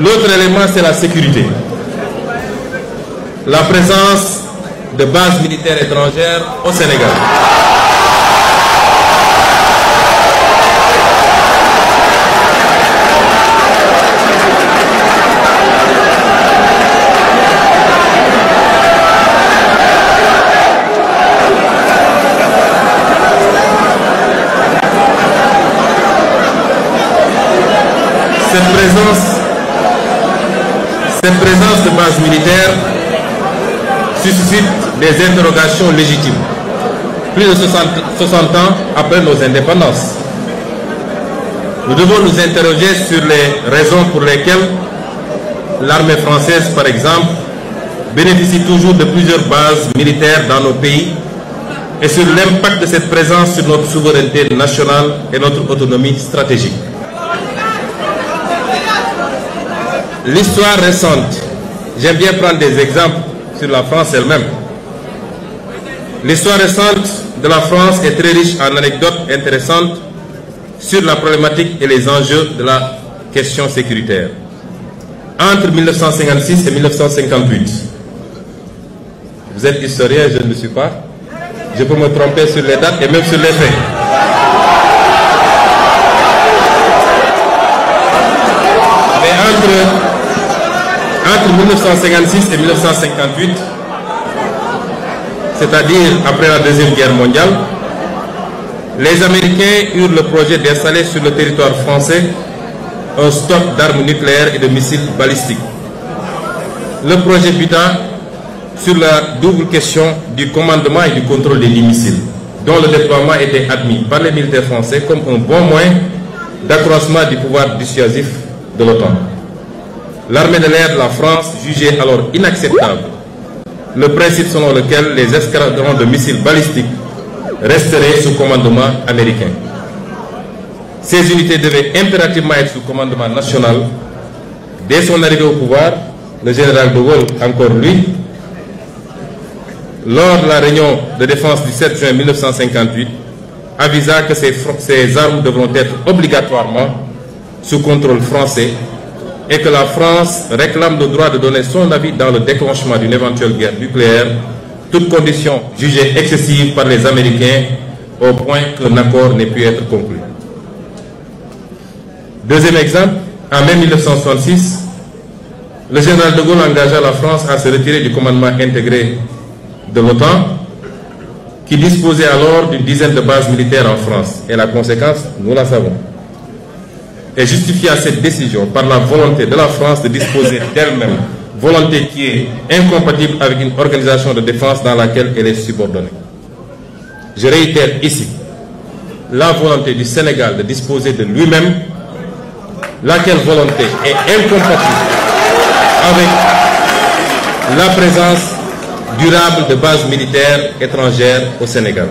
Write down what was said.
L'autre élément, c'est la sécurité. La présence de bases militaires étrangères au Sénégal. Cette présence de bases militaires suscite des interrogations légitimes. Plus de 60 ans après nos indépendances, nous devons nous interroger sur les raisons pour lesquelles l'armée française, par exemple, bénéficie toujours de plusieurs bases militaires dans nos pays et sur l'impact de cette présence sur notre souveraineté nationale et notre autonomie stratégique. L'histoire récente, j'aime bien prendre des exemples sur la France elle-même. L'histoire récente de la France est très riche en anecdotes intéressantes sur la problématique et les enjeux de la question sécuritaire. Entre 1956 et 1958, vous êtes historien, je ne le suis pas, je peux me tromper sur les dates et même sur les faits. Mais entre 1956 et 1958, c'est-à-dire après la Deuxième Guerre mondiale, les Américains eurent le projet d'installer sur le territoire français un stock d'armes nucléaires et de missiles balistiques. Le projet buta sur la double question du commandement et du contrôle des missiles, dont le déploiement était admis par les militaires français comme un bon moyen d'accroissement du pouvoir dissuasif de l'OTAN. L'armée de l'air de la France jugeait alors inacceptable le principe selon lequel les escadrons de missiles balistiques resteraient sous commandement américain. Ces unités devaient impérativement être sous commandement national. Dès son arrivée au pouvoir, le général de Gaulle, encore lui, lors de la réunion de défense du 7 juin 1958, avisa que ces armes devront être obligatoirement sous contrôle français et que la France réclame le droit de donner son avis dans le déclenchement d'une éventuelle guerre nucléaire, toute condition jugée excessive par les Américains au point qu'un accord n'ait pu être conclu. Deuxième exemple, en mai 1966, le général de Gaulle engagea la France à se retirer du commandement intégré de l'OTAN, qui disposait alors d'une dizaine de bases militaires en France. Et la conséquence, nous la savons. Et justifia cette décision par la volonté de la France de disposer d'elle-même, volonté qui est incompatible avec une organisation de défense dans laquelle elle est subordonnée. Je réitère ici la volonté du Sénégal de disposer de lui-même, laquelle volonté est incompatible avec la présence durable de bases militaires étrangères au Sénégal.